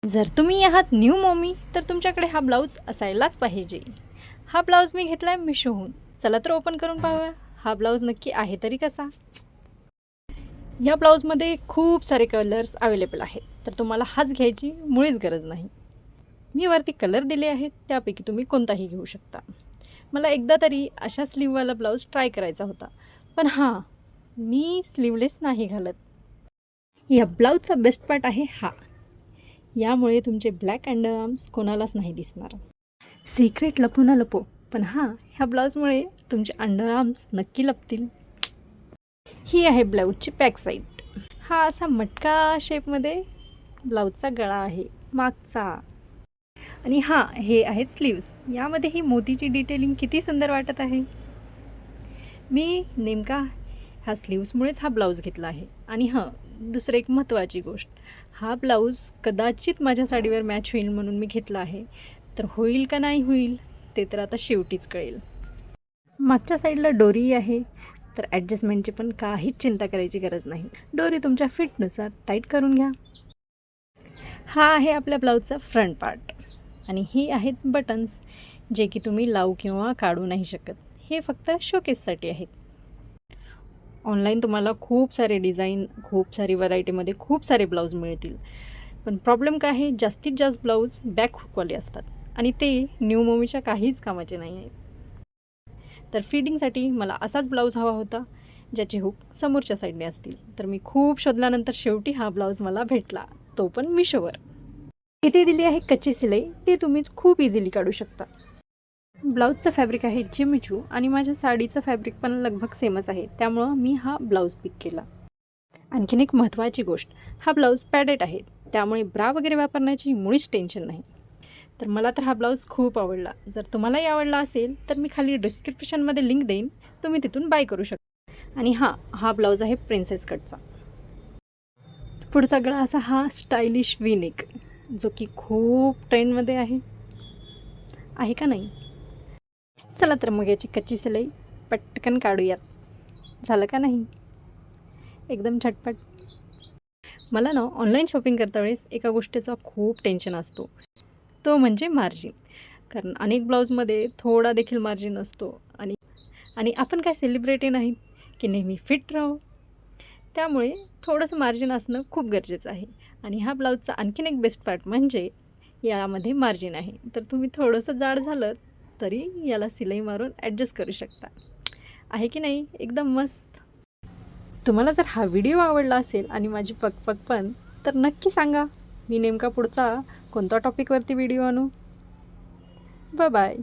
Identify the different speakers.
Speaker 1: जर तुम्ही आहात न्यू मॉमी तर तुमच्याकडे हा ब्लाऊज असायलाच पाहिजे. हा ब्लाऊज मी घेतला आहे मिशोहून. चला तर ओपन करून पाहूया हा ब्लाऊज नक्की आहे तरी कसा. या ब्लाऊजमध्ये खूप सारे कलर्स अवेलेबल आहेत, तर तुम्हाला हाच घ्यायची मुळीच गरज नाही. मी वरती कलर दिले आहेत, त्यापैकी तुम्ही कोणताही घेऊ शकता. मला एकदा तरी अशा स्लीववाला ब्लाऊज ट्राय करायचा होता, पण हां, मी स्लीवलेस नाही घालत. या ब्लाऊजचा बेस्ट पार्ट आहे हा. यामुळे तुमचे ब्लॅक अंडरआर्म्स कोणालाच नाही दिसणार. सिक्रेट लपू ना लपो, पण हां, ह्या ब्लाऊजमुळे तुमचे अंडरआर्म्स नक्की लपतील. ही आहे ब्लाऊजची बॅक साईड. हा असा मटका शेपमध्ये ब्लाऊजचा गळा आहे मागचा. आणि हां, हे आहेत स्लीव्स. यामध्ये ही मोतीची डिटेलिंग किती सुंदर वाटत आहे. मी नेमका ह्या स्लीव्समुळेच हा ब्लाऊज घेतला आहे. आणि हां, दुसरं एक महत्त्वाची गोष्ट, हा ब्लाऊज कदाचित माझ्या साडीवर मॅच होईल म्हणून मी घेतला आहे. तर होईल का नाही होईल ते तर आता शेवटीच कळेल. मागच्या साईडला डोरी आहे, तर ॲडजस्टमेंटची पण काहीच चिंता करायची गरज नाही. डोरी तुमच्या फिटनुसार टाईट करून घ्या. हा आहे आपल्या ब्लाऊजचा फ्रंट पार्ट. आणि हे आहेत बटन्स, जे की तुम्ही लावू किंवा काढू नाही शकत. हे फक्त शोकेससाठी आहेत. ऑनलाईन तुम्हाला खूप सारे डिझाईन, खूप सारी व्हरायटीमध्ये खूप सारे ब्लाऊज मिळतील. पण प्रॉब्लेम काय आहे, जास्तीत जास्त ब्लाऊज बॅक हुकवाले असतात आणि ते न्यू मॉमीच्या काहीच कामाचे नाही आहेत. तर फिटिंगसाठी मला असाच ब्लाऊज हवा होता, ज्याचे हुक समोरच्या साईडने असतील. तर मी खूप शोधल्यानंतर शेवटी हा ब्लाऊज मला भेटला, तो पण मिशोवर. इथे दिली आहे कच्ची सिलाई, ते तुम्ही खूप इझिली काढू शकता. ब्लाऊजचं फॅब्रिक आहे जिमिचू आणि माझ्या साडीचं फॅब्रिक पण लगभग सेमच आहे, त्यामुळं मी हा ब्लाऊज पिक केला. आणखीन एक महत्त्वाची गोष्ट, हा ब्लाऊज पॅडेड आहे, त्यामुळे ब्रा वगैरे वापरण्याची मुळीच टेन्शन नाही. तर मला तर हा ब्लाऊज खूप आवडला. जर तुम्हालाही आवडला असेल तर मी खाली डिस्क्रिप्शनमध्ये लिंक देईन, तुम्ही तिथून बाय करू शकता. आणि हां, हा ब्लाऊज आहे प्रिन्सेस कटचा. पुढचा गळा असा हा स्टायलिश वी नेक, जो की खूप ट्रेंडमध्ये आहे का नाही. चला तर मग याची कच्ची सिलाई पटकन काढूयात. झालं का नाही एकदम झटपट. मला ना ऑनलाईन शॉपिंग करता वेळेस एका गोष्टीचा खूप टेन्शन असतो, तो म्हणजे मार्जिन. कारण अनेक ब्लाऊजमध्ये थोडा देखील मार्जिन असतो आणि आणि आपण काय सेलिब्रिटी नाहीत की नेहमी फिट राहू. त्यामुळे थोडंसं मार्जिन असणं खूप गरजेचं आहे. आणि ह्या ब्लाऊजचा आणखीन एक बेस्ट पार्ट म्हणजे यामध्ये मार्जिन आहे, तर तुम्ही थोडंसं जाड झालं तरी याला सिलाई मारून ॲडजस्ट करू शकता. आहे की नाही एकदम मस्त. तुम्हाला जर हा व्हिडिओ आवडला असेल आणि माझी पकपक पण, तर नक्की सांगा मी नेमका पुढचा कोणत्या टॉपिकवरती व्हिडिओ आणू. बाय.